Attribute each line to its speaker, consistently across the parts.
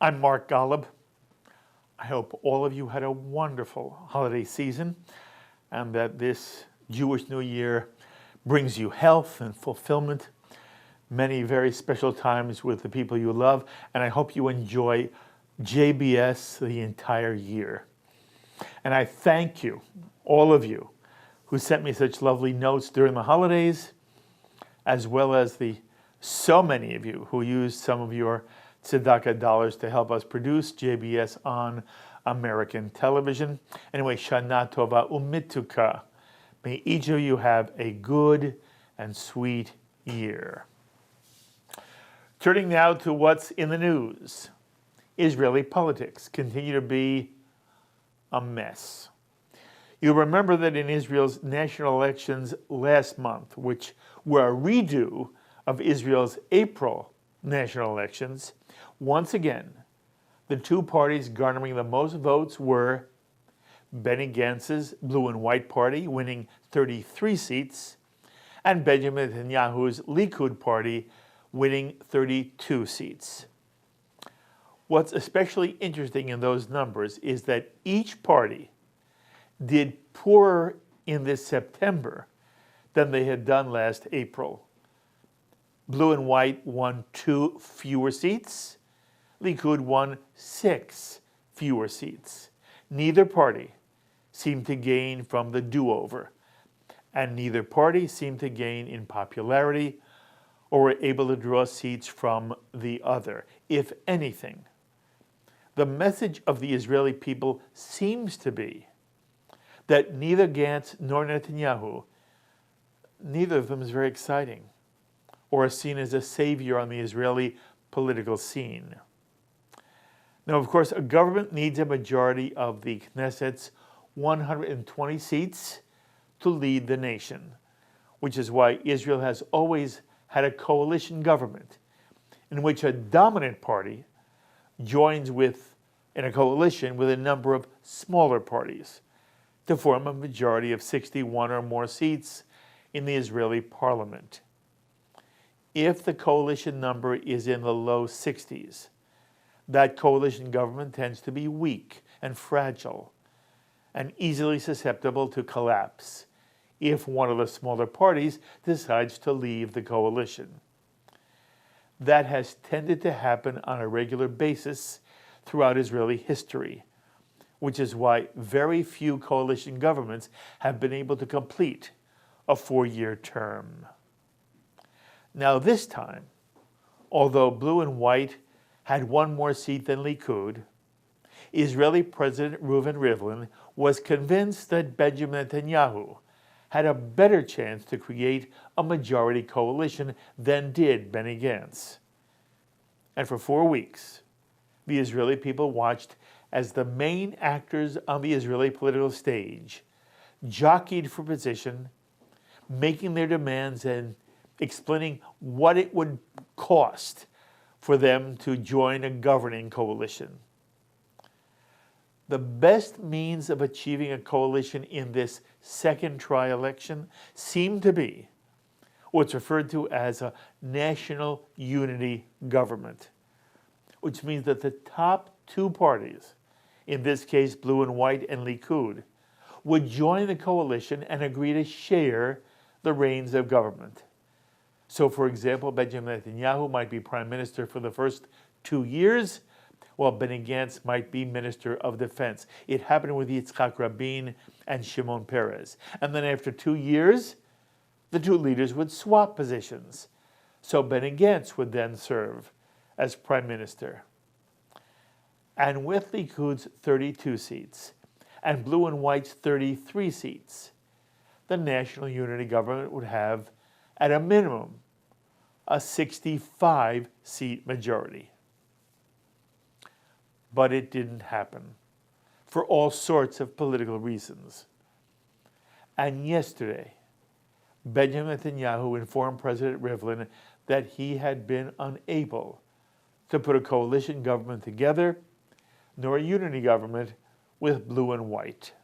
Speaker 1: I'm Mark Golub. I hope all of you had a wonderful holiday season and that this Jewish New Year brings you health and fulfillment, many very special times with the people you love, and I hope you enjoy JBS the entire year. And I thank you, all of you, who sent me such lovely notes during the holidays, as well as the so many of you who used some of your tzedakah dollars to help us produce JBS on American television. Anyway, Shana Tova Umituka. May each of you have a good and sweet year. Turning now to what's in the news. Israeli politics continue to be a mess. You'll remember that in Israel's national elections last month, which were a redo of Israel's April national elections, once again, the two parties garnering the most votes were Benny Gantz's Blue and White Party, winning 33 seats, and Benjamin Netanyahu's Likud Party, winning 32 seats. What's especially interesting in those numbers is that each party did poorer in this September than they had done last April. Blue and White won 2 fewer seats. Likud won 6 fewer seats. Neither party seemed to gain from the do-over, and neither party seemed to gain in popularity or were able to draw seats from the other. If anything, the message of the Israeli people seems to be that neither Gantz nor Netanyahu, neither of them is very exciting or is seen as a savior on the Israeli political scene. Now, of course, a government needs a majority of the Knesset's 120 seats to lead the nation, which is why Israel has always had a coalition government in which a dominant party joins in a coalition with a number of smaller parties to form a majority of 61 or more seats in the Israeli parliament. If the coalition number is in the low 60s, that coalition government tends to be weak and fragile and easily susceptible to collapse if one of the smaller parties decides to leave the coalition. That has tended to happen on a regular basis throughout Israeli history, which is why very few coalition governments have been able to complete a 4-year term. Now this time, although Blue and White had 1 more seat than Likud, Israeli President Reuven Rivlin was convinced that Benjamin Netanyahu had a better chance to create a majority coalition than did Benny Gantz. And for 4 weeks, the Israeli people watched as the main actors on the Israeli political stage jockeyed for position, making their demands and explaining what it would cost for them to join a governing coalition. The best means of achieving a coalition in this second try election seemed to be what's referred to as a national unity government, which means that the top 2 parties, in this case Blue and White and Likud, would join the coalition and agree to share the reins of government. So, for example, Benjamin Netanyahu might be prime minister for the first 2 years, while Benny Gantz might be minister of defense. It happened with Yitzhak Rabin and Shimon Peres. And then after 2 years, the 2 leaders would swap positions. So Benny Gantz would then serve as prime minister. And with Likud's 32 seats and Blue and White's 33 seats, the national unity government would have, at a minimum, a 65-seat majority. But it didn't happen, for all sorts of political reasons. And yesterday, Benjamin Netanyahu informed President Rivlin that he had been unable to put a coalition government together, nor a unity government with Blue and White.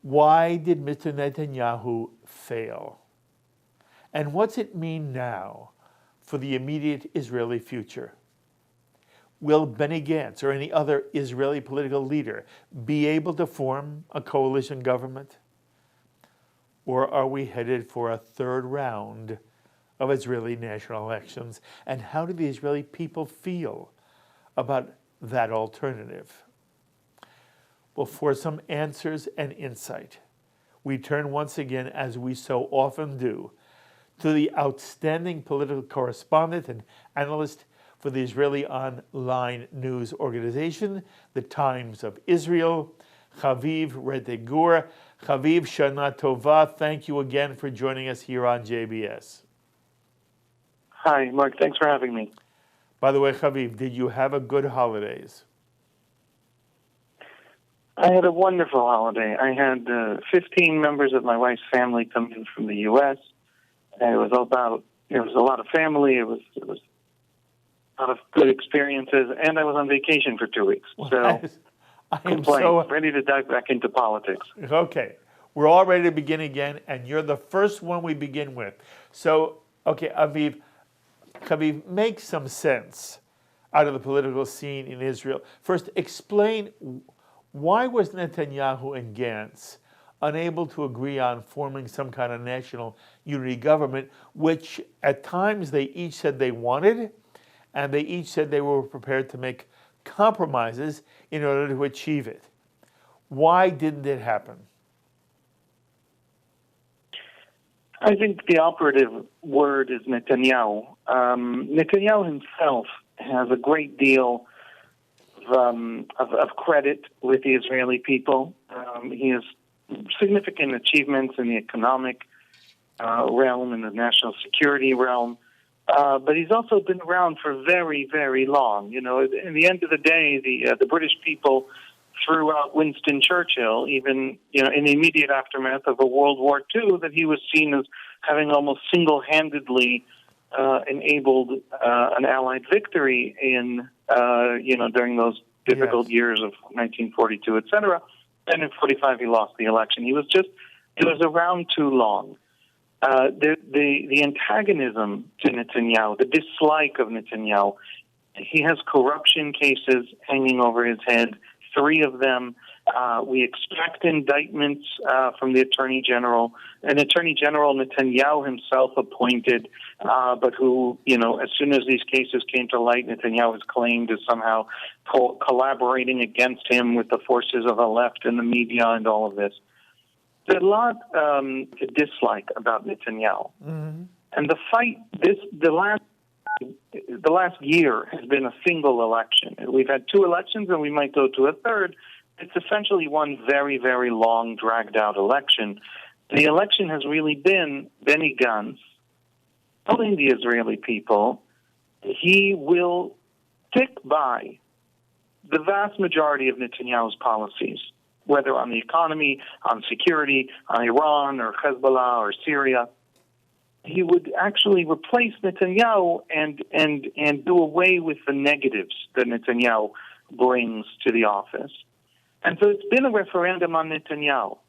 Speaker 1: Why did Mr. Netanyahu fail? And what's it mean now for the immediate Israeli future? Will Benny Gantz or any other Israeli political leader be able to form a coalition government? Or are we headed for a third round of Israeli national elections? And how do the Israeli people feel about that alternative? Well, for some answers and insight, we turn once again, as we so often do, to the outstanding political correspondent and analyst for the Israeli online news organization, the Times of Israel, Haviv Rettig Gur. Haviv, Shana Tova, thank you again for joining us here on JBS.
Speaker 2: Hi, Mark. Thanks for having me.
Speaker 1: By the way, Haviv, did you have a good holidays?
Speaker 2: I had a wonderful holiday. I had 15 members of my wife's family come in from the U.S. And it was a lot of family. It was a lot of good experiences, and I was on vacation for 2 weeks. So
Speaker 1: I am so
Speaker 2: ready to dive back into politics.
Speaker 1: Okay. We're all ready to begin again, and you're the first one we begin with. So, okay, Haviv, make some sense out of the political scene in Israel. First, explain why was Netanyahu and Gantz unable to agree on forming some kind of national unity government, which at times they each said they wanted, and they each said they were prepared to make compromises in order to achieve it. Why didn't it happen?
Speaker 2: I think the operative word is Netanyahu. Netanyahu himself has a great deal of credit with the Israeli people. He has significant achievements in the economic realm, in the national security realm. But he's also been around for very, very long. You know, in the end of the day, the British people threw out Winston Churchill, even in the immediate aftermath of a World War II, that he was seen as having almost single-handedly enabled an Allied victory in during those difficult years of 1942, etc. And in 45, he lost the election. He was around too long. The antagonism to Netanyahu, the dislike of Netanyahu, he has corruption cases hanging over his head, 3 of them. We expect indictments from the Attorney General, an Attorney General Netanyahu himself appointed, but who, as soon as these cases came to light, Netanyahu is claimed as somehow collaborating against him with the forces of the left and the media and all of this. There's a lot to dislike about Netanyahu. Mm-hmm. And the fight, the last year has been a single election. We've had 2 elections, and we might go to a third. It's essentially one very, very long, dragged-out election. The election has really been Benny Gantz telling the Israeli people he will stick by the vast majority of Netanyahu's policies, whether on the economy, on security, on Iran or Hezbollah or Syria. He would actually replace Netanyahu and do away with the negatives that Netanyahu brings to the office. And so it's been a referendum on Netanyahu.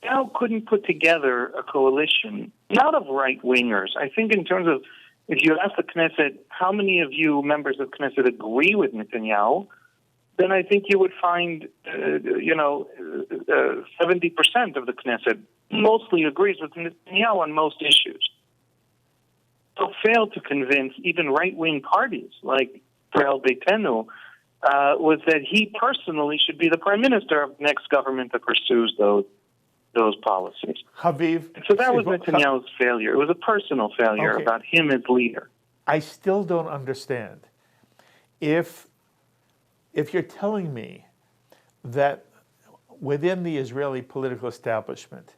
Speaker 2: Netanyahu couldn't put together a coalition, not of right-wingers. I think in terms of, if you ask the Knesset, how many of you members of Knesset agree with Netanyahu, then I think you would find, 70% of the Knesset mostly agrees with Netanyahu on most issues. So failed to convince even right-wing parties like Israel Beitenu was that he personally should be the prime minister of the next government that pursues those policies.
Speaker 1: Haviv,
Speaker 2: so that was Netanyahu's failure. It was a personal failure about him as leader.
Speaker 1: I still don't understand. If you're telling me that within the Israeli political establishment,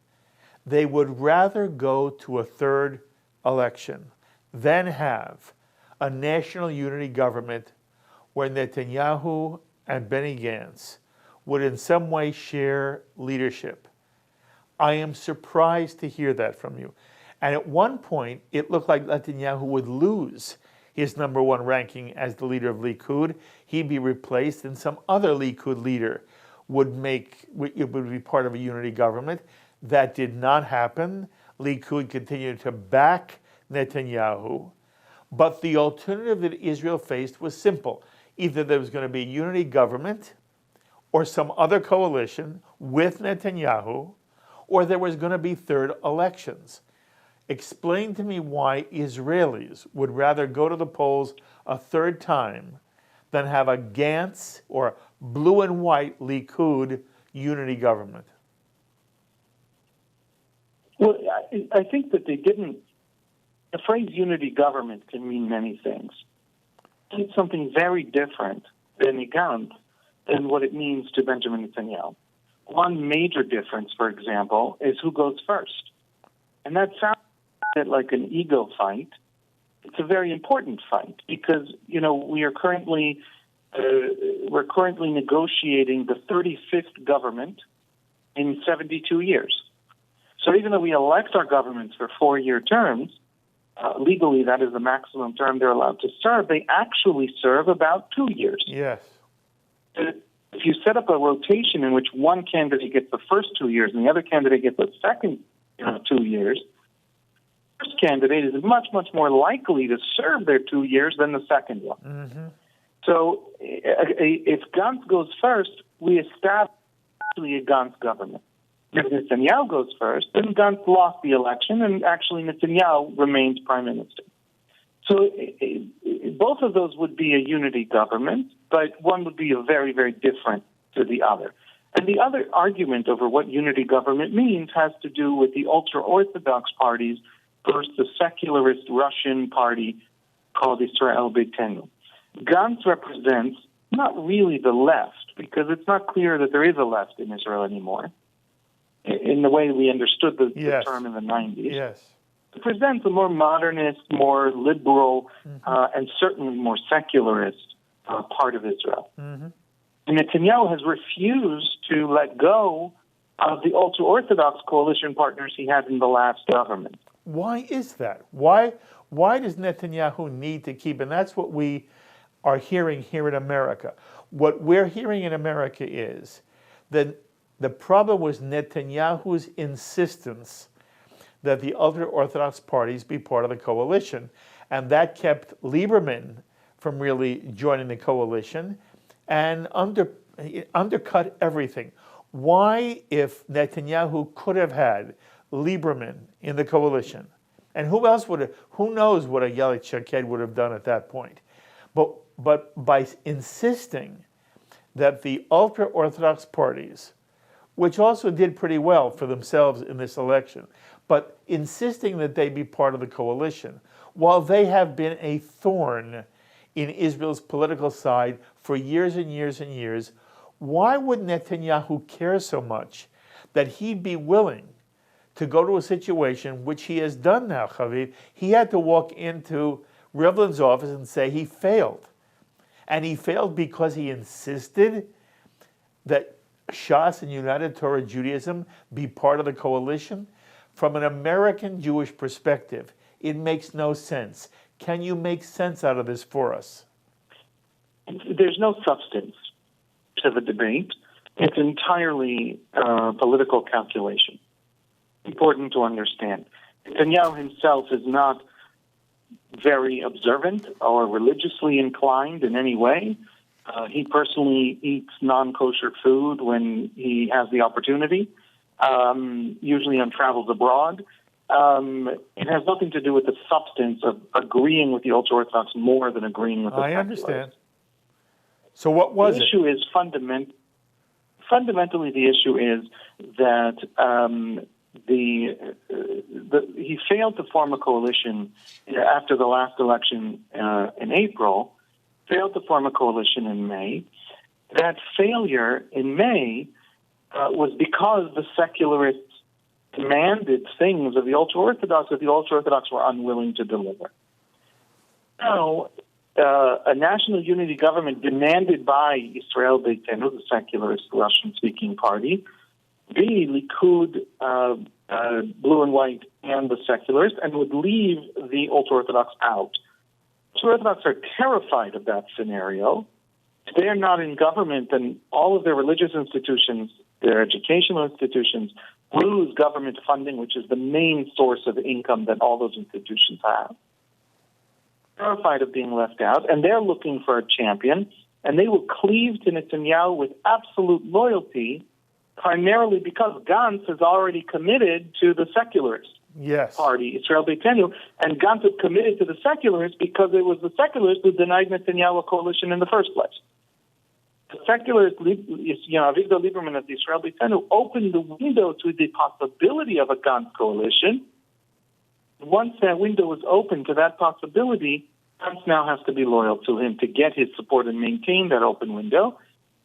Speaker 1: they would rather go to a third election than have a national unity government where Netanyahu and Benny Gantz would in some way share leadership, I am surprised to hear that from you. And at one point, it looked like Netanyahu would lose his number 1 ranking as the leader of Likud. He'd be replaced, and some other Likud leader would be part of a unity government. That did not happen. Likud continued to back Netanyahu. But the alternative that Israel faced was simple. either there was going to be a unity government or some other coalition with Netanyahu, or there was going to be third elections. Explain to me why Israelis would rather go to the polls a third time than have a Gantz or blue and white Likud unity government.
Speaker 2: Well, I think that they didn't. The phrase unity government can mean many things. It's something very different, Benny Gantz, than what it means to Benjamin Netanyahu. One major difference, for example, is who goes first. And that sounds a bit like an ego fight. It's a very important fight because, we're currently negotiating the 35th government in 72 years. So even though we elect our governments for 4-year terms, legally that is the maximum term they're allowed to serve, they actually serve about 2 years.
Speaker 1: Yes.
Speaker 2: If you set up a rotation in which one candidate gets the first 2 years and the other candidate gets the second 2 years, the first candidate is much, much more likely to serve their 2 years than the second one.
Speaker 1: Mm-hmm.
Speaker 2: So if Gantz goes first, we establish a Gantz government. If Netanyahu goes first, then Gantz lost the election, and actually Netanyahu remains prime minister. So both of those would be a unity government, but one would be very, very different to the other. And the other argument over what unity government means has to do with the ultra-Orthodox parties versus the secularist Russian party called Israel Beitenu. Gantz represents not really the left, because it's not clear that there is a left in Israel anymore, in the way we understood the term in the 90s.
Speaker 1: Yes.
Speaker 2: It presents a more modernist, more liberal, and certainly more secularist part of Israel.
Speaker 1: Mm-hmm.
Speaker 2: And Netanyahu has refused to let go of the ultra-Orthodox coalition partners he had in the last government.
Speaker 1: Why is that? Why does Netanyahu need to keep, and that's what we are hearing here in America. What we're hearing in America is that the problem was Netanyahu's insistence that the ultra-Orthodox parties be part of the coalition, and that kept Lieberman from really joining the coalition and undercut everything. Why, if Netanyahu could have had Lieberman in the coalition, and who knows what a Ayelet Shaked would have done at that point, but by insisting that the ultra-Orthodox parties, which also did pretty well for themselves in this election, but insisting that they be part of the coalition, while they have been a thorn in Israel's political side for years and years and years, why would Netanyahu care so much that he'd be willing to go to a situation, which he has done now, Haviv? He had to walk into Rivlin's office and say he failed. And he failed because he insisted that Shas and United Torah Judaism be part of the coalition. From an American Jewish perspective, it makes no sense. Can you make sense out of this for us?
Speaker 2: There's no substance to the debate. It's entirely political calculation. Important to understand. Netanyahu himself is not very observant or religiously inclined in any way. He personally eats non-kosher food when he has the opportunity, usually on travels abroad. It has nothing to do with the substance of agreeing with the ultra-Orthodox more than agreeing with the secularists.
Speaker 1: I understand. So what was it?
Speaker 2: The issue is fundamentally the issue is that he failed to form a coalition after the last election in April, failed to form a coalition in May. That failure in May was because the secularists demanded things of the ultra-Orthodox that the ultra-Orthodox were unwilling to deliver. Now, a national unity government demanded by Israel Beitenu, the secularist Russian-speaking party, the Likud, blue and white, and the secularists, and would leave the ultra-Orthodox out. Ultra-Orthodox are terrified of that scenario. If they are not in government, then all of their religious institutions, their educational institutions, lose government funding, which is the main source of income that all those institutions have. Terrified of being left out, and they're looking for a champion. and they will cleave to Netanyahu with absolute loyalty, primarily because Gantz has already committed to the secularist party, Israel Beitenu, and Gantz had committed to the secularists because it was the secularists who denied Netanyahu a coalition in the first place. The secularists, Haviv Lieberman of the Israel Beitenu, opened the window to the possibility of a Gantz coalition. Once that window was open to that possibility, Gantz now has to be loyal to him to get his support and maintain that open window.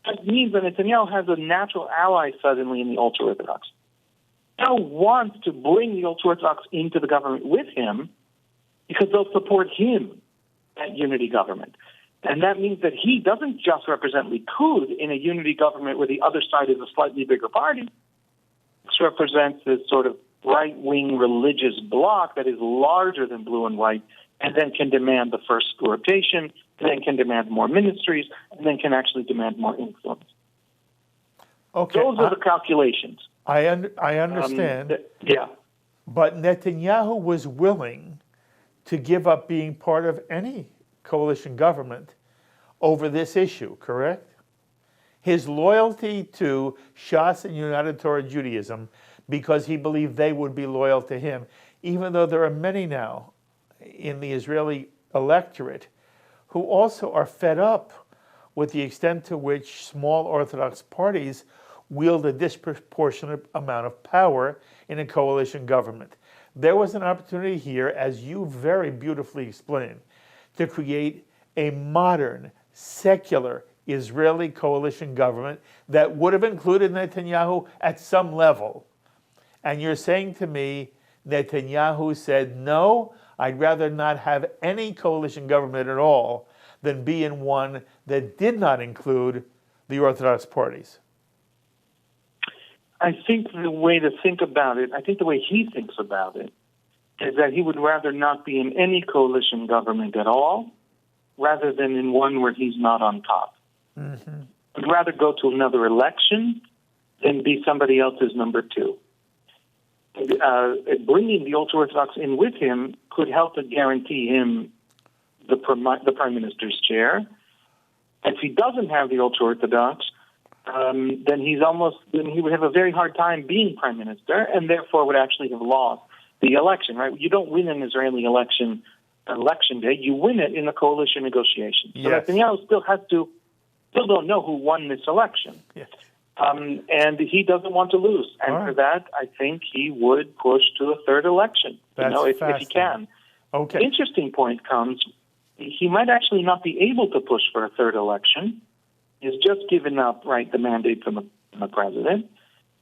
Speaker 2: That means that Netanyahu has a natural ally suddenly in the ultra-Orthodox. Now wants to bring the ultra-Orthodox into the government with him because they'll support him, that unity government. And that means that he doesn't just represent Likud in a unity government where the other side is a slightly bigger party. This represents this sort of right-wing religious bloc that is larger than blue and white, and then can demand the first rotation, and then can demand more ministries, and then can actually demand more influence.
Speaker 1: Okay,
Speaker 2: those are the calculations.
Speaker 1: I understand. But Netanyahu was willing to give up being part of any coalition government over this issue, correct? His loyalty to Shas and United Torah Judaism because he believed they would be loyal to him, even though there are many now in the Israeli electorate who also are fed up with the extent to which small Orthodox parties wield a disproportionate amount of power in a coalition government. There was an opportunity here, as you very beautifully explained, to create a modern, secular Israeli coalition government that would have included Netanyahu at some level. And you're saying to me, Netanyahu said, no, I'd rather not have any coalition government at all than be in one that did not include the Orthodox parties.
Speaker 2: I think the way to think about it, I think the way he thinks about it, is that he would rather not be in any coalition government at all, rather than in one where he's not on top. Mm-hmm. He'd rather go to another election than be somebody else's number two. Bringing the ultra-Orthodox in with him could help to guarantee him the prime minister's chair. If he doesn't have the ultra-Orthodox, then he would have a very hard time being prime minister, and therefore would actually have lost the election. Right? You don't win an Israeli election day; you win it in the coalition negotiations. So Netanyahu still don't know who won this election.
Speaker 1: Yes.
Speaker 2: And he doesn't want to lose. And for that, I think he would push to a third election, if he can.
Speaker 1: Okay.
Speaker 2: The interesting point comes, he might actually not be able to push for a third election. He's just given up, the mandate from the president.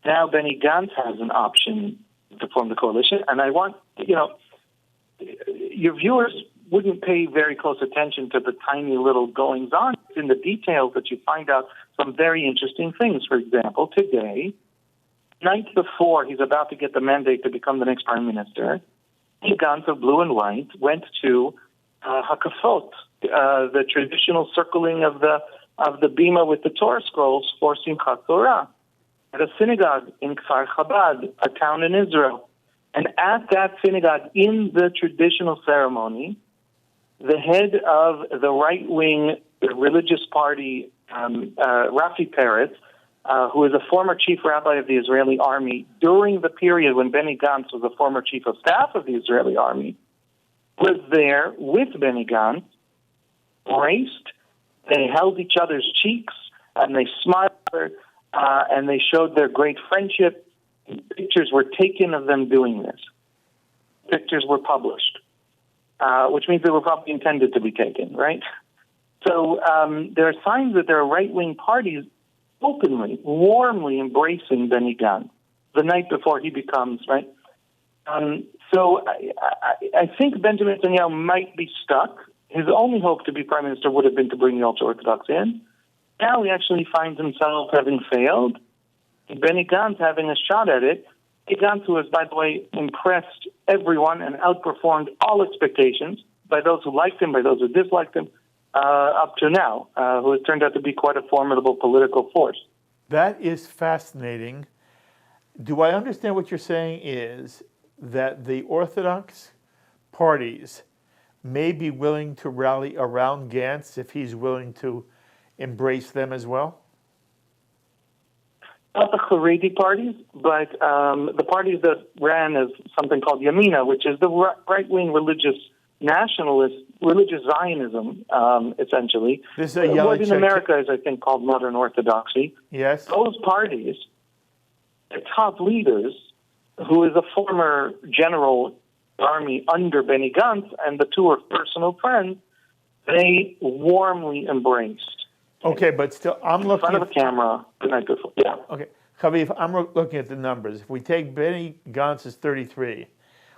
Speaker 2: Now Benny Gantz has an option to form the coalition. And I want, your viewers wouldn't pay very close attention to the tiny little goings-on. It's in the details that you find out some very interesting things. For example, today, night before he's about to get the mandate to become the next prime minister, Benny Gantz of Blue and White went to Hakafot, the traditional circling of the bima with the Torah scrolls for Simchat Torah, at a synagogue in Kfar Chabad, a town in Israel. And at that synagogue, in the traditional ceremony, the head of the right-wing religious party, Rafi Peretz, who is a former chief rabbi of the Israeli army, during the period when Benny Gantz was a former chief of staff of the Israeli army, was there with Benny Gantz, embraced. They held each other's cheeks, and they smiled, and they showed their great friendship. Pictures were taken of them doing this. Pictures were published, which means they were probably intended to be taken, right? So there are signs that there are right-wing parties openly, warmly embracing Benny Gantz the night before he becomes, right? So I think Benjamin Netanyahu might be stuck. His only hope to be prime minister would have been to bring the ultra-Orthodox in. Now he actually finds himself having failed. Benny Gantz having a shot at it. Benny Gantz, who has, by the way, impressed everyone and outperformed all expectations by those who liked him, by those who disliked him, up to now, who has turned out to be quite a formidable political force.
Speaker 1: That is fascinating. Do I understand what you're saying is that the Orthodox parties may be willing to rally around Gantz if he's willing to embrace them as well?
Speaker 2: Not the Haredi parties, but the parties that ran as something called Yamina, which is the right-wing religious nationalist, religious Zionism, essentially.
Speaker 1: This is
Speaker 2: what in America is, I think, called modern orthodoxy.
Speaker 1: Yes.
Speaker 2: Those parties, the top leaders, who is a former general army under Benny Gantz, and the two are personal friends, they warmly embraced.
Speaker 1: Okay, but still, I'm looking
Speaker 2: in front of a camera the night before. Yeah.
Speaker 1: Okay, Haviv, I'm looking at the numbers. If we take Benny Gantz is 33,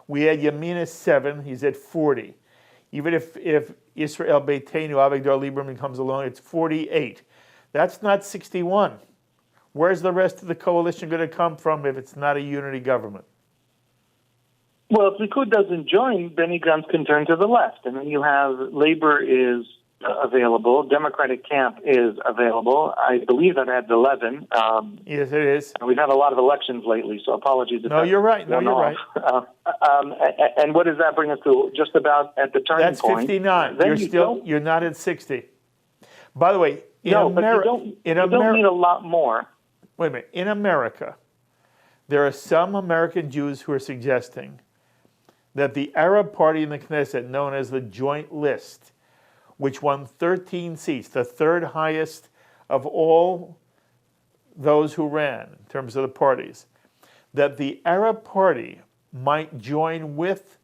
Speaker 1: we had Yamina 7, he's at 40. Even if Israel Beitenu, Avigdor Lieberman comes along, it's 48. That's not 61. Where's the rest of the coalition going to come from if it's not a unity government?
Speaker 2: Well, if Likud doesn't join, Benny Gantz can turn to the left. And then you have Labor is available, Democratic camp is available. I believe that adds 11.
Speaker 1: Yes, it is.
Speaker 2: We've had a lot of elections lately, so apologies.
Speaker 1: No, you're right. No, you're right.
Speaker 2: And what does that bring us to? Just about at the turning
Speaker 1: That's
Speaker 2: point.
Speaker 1: 59. You're not at 60. By the way,
Speaker 2: but you don't need a lot more.
Speaker 1: Wait a minute. In America, there are some American Jews who are suggesting that the Arab party in the Knesset, known as the Joint List, which won 13 seats, the third highest of all those who ran in terms of the parties, that the Arab party might join with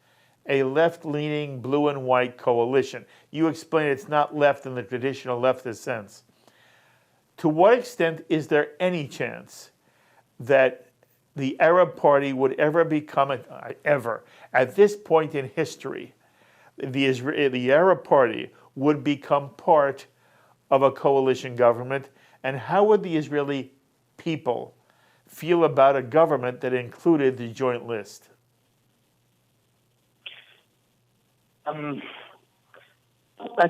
Speaker 1: a left-leaning blue and white coalition. You explain it's not left in the traditional leftist sense. To what extent is there any chance that the Arab party would ever become, at this point in history, the Arab party would become part of a coalition government? And how would the Israeli people feel about a government that included the Joint List?
Speaker 2: I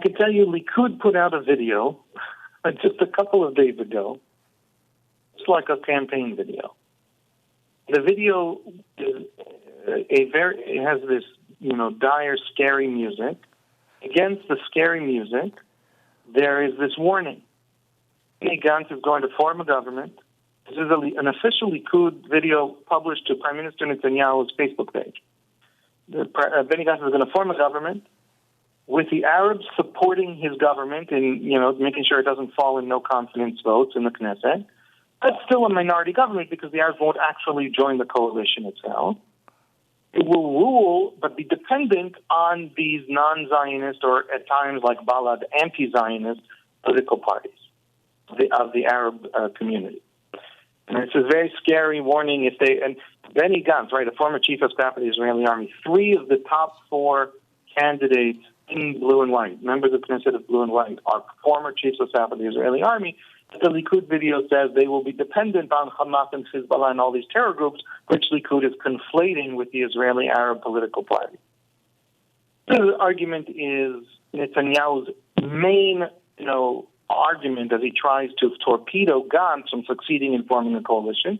Speaker 2: could tell you Likud put out a video just a couple of days ago. It's like a campaign video. The video is it has this, dire, scary music. Against the scary music, there is this warning. Benny Gantz is going to form a government. This is an official Likud video published to Prime Minister Netanyahu's Facebook page. Benny Gantz is going to form a government with the Arabs supporting his government and, making sure it doesn't fall in no confidence votes in the Knesset. That's still a minority government because the Arabs won't actually join the coalition itself. It will rule, but be dependent on these non-Zionist or at times like Balad, anti-Zionist political parties of the Arab community. And it's a very scary warning and Benny Gantz, right, a former chief of staff of the Israeli army, 3 of the top 4 candidates in blue and white, members of the Knesset of blue and white, are former chiefs of staff of the Israeli army. The Likud video says they will be dependent on Hamas and Hezbollah and all these terror groups, which Likud is conflating with the Israeli Arab political party. The argument is Netanyahu's main, argument as he tries to torpedo Gantz from succeeding in forming a coalition.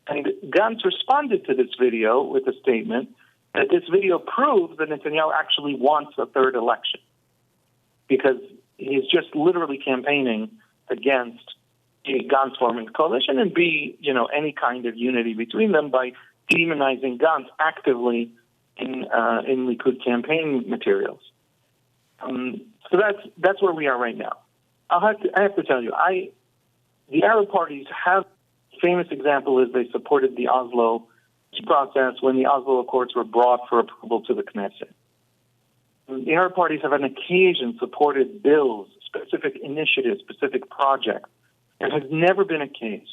Speaker 2: And Gantz responded to this video with a statement that this video proves that Netanyahu actually wants a third election because he's just literally campaigning against a Gantz forming coalition and any kind of unity between them by demonizing Gantz actively in Likud campaign materials. So that's where we are right now. I have to tell you, the Arab parties have famous example is they supported the Oslo process when the Oslo Accords were brought for approval to the Knesset. The Arab parties have on occasion supported bills, specific initiatives, specific projects. There has never been a case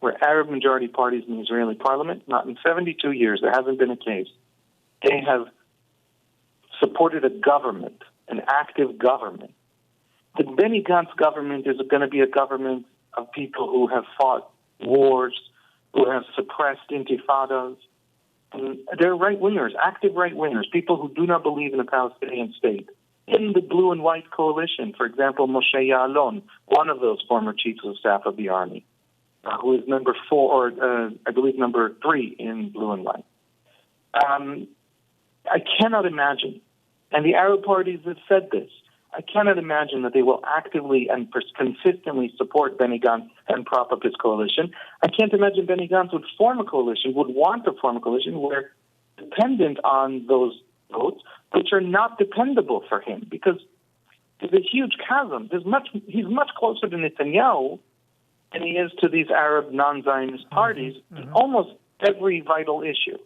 Speaker 2: where Arab majority parties in the Israeli parliament, not in 72 years, there hasn't been a case. They have supported a government, an active government. The Benny Gantz government is going to be a government of people who have fought wars, who have suppressed intifadas. And they're right-wingers, active right-wingers, people who do not believe in a Palestinian state. In the blue and white coalition, for example, Moshe Ya'alon, one of those former chiefs of staff of the army, who is number 4, or I believe number 3 in blue and white. I cannot imagine, and the Arab parties have said this, I cannot imagine that they will actively and consistently support Benny Gantz and prop up his coalition. I can't imagine Benny Gantz would want to form a coalition where dependent on those votes, which are not dependable for him, because there's a huge chasm. He's much closer to Netanyahu than he is to these Arab non-Zionist parties in almost every vital issue.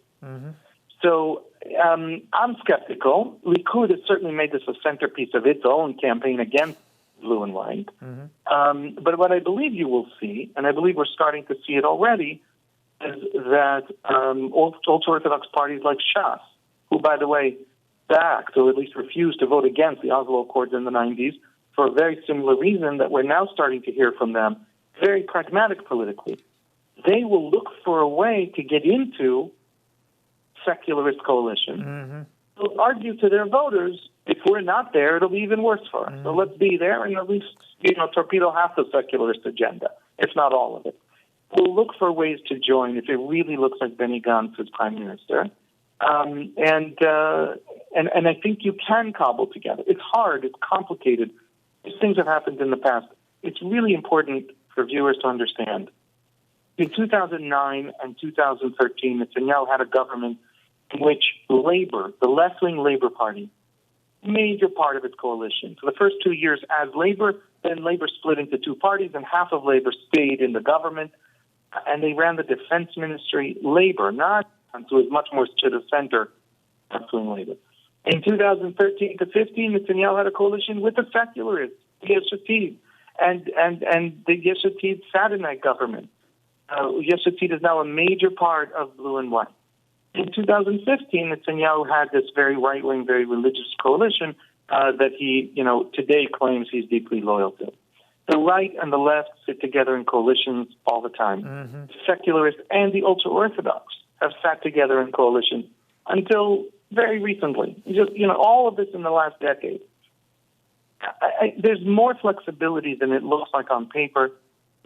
Speaker 2: So I'm skeptical. Likud has certainly made this a centerpiece of its own campaign against blue and white. But what I believe you will see, and I believe we're starting to see it already, is that ultra-Orthodox parties like Shas, who, by the way, backed or at least refused to vote against the Oslo Accords in the 90s for a very similar reason that we're now starting to hear from them, very pragmatic politically. They will look for a way to get into secularist coalition. They'll argue to their voters, if we're not there, it'll be even worse for us. So let's be there and at least, torpedo half the secularist agenda, if not all of it. We'll look for ways to join if it really looks like Benny Gantz is prime minister. And I think you can cobble together. It's hard. It's complicated. These things have happened in the past. It's really important for viewers to understand. In 2009 and 2013, Netanyahu had a government in which Labor, the left-wing Labor Party, major part of its coalition. For the first 2 years as Labor, then Labor split into two parties, and half of Labor stayed in the government, and they ran the defense ministry. Labor, not who is much more to the center, left-wing Labor. In 2013 to 15, Netanyahu had a coalition with the secularists, the Yesh Atid, and the Yesh Atid sat in that government. Yesh Atid is now a major part of blue and white. In 2015, Netanyahu had this very right-wing, very religious coalition that he, today claims he's deeply loyal to. The right and the left sit together in coalitions all the time. The secularists and the ultra-Orthodox have sat together in coalitions until very recently. All of this in the last decade. There's more flexibility than it looks like on paper.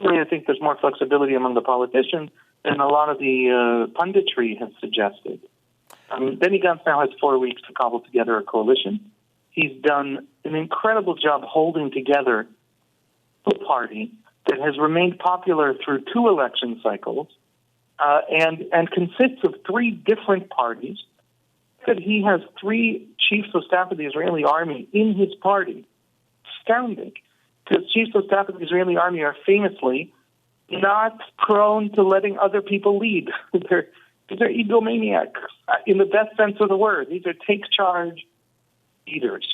Speaker 2: I think there's more flexibility among the politicians than a lot of the punditry has suggested. Benny Gantz now has 4 weeks to cobble together a coalition. He's done an incredible job holding together a party that has remained popular through 2 election cycles and consists of 3 different parties. That he has 3 chiefs of staff of the Israeli army in his party. Astounding. Because chiefs of staff of the Israeli army are famously not prone to letting other people lead. They're egomaniacs in the best sense of the word. These are take-charge leaders.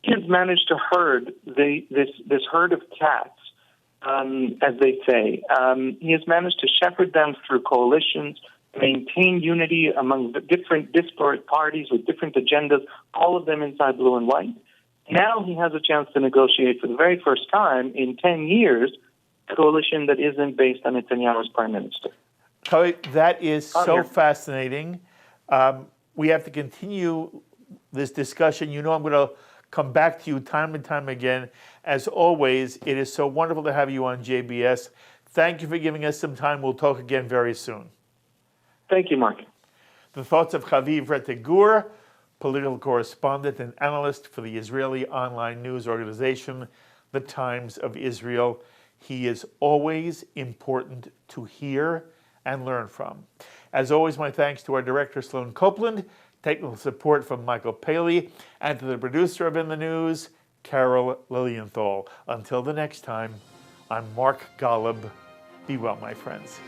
Speaker 2: He has managed to herd this herd of cats, as they say. He has managed to shepherd them through coalitions, maintain unity among the different disparate parties with different agendas, all of them inside blue and white. Now he has a chance to negotiate for the very first time in 10 years a coalition that isn't based on Netanyahu as prime minister.
Speaker 1: That is so fascinating. We have to continue this discussion. I'm going to come back to you time and time again. As always, it is so wonderful to have you on JBS. Thank you for giving us some time. We'll talk again very soon.
Speaker 2: Thank you, Mark.
Speaker 1: The thoughts of Haviv Rettig Gur, political correspondent and analyst for the Israeli online news organization, The Times of Israel. He is always important to hear and learn from. As always, my thanks to our director, Sloan Copeland, technical support from Michael Paley, and to the producer of In the News, Carol Lilienthal. Until the next time, I'm Mark Golub. Be well, my friends.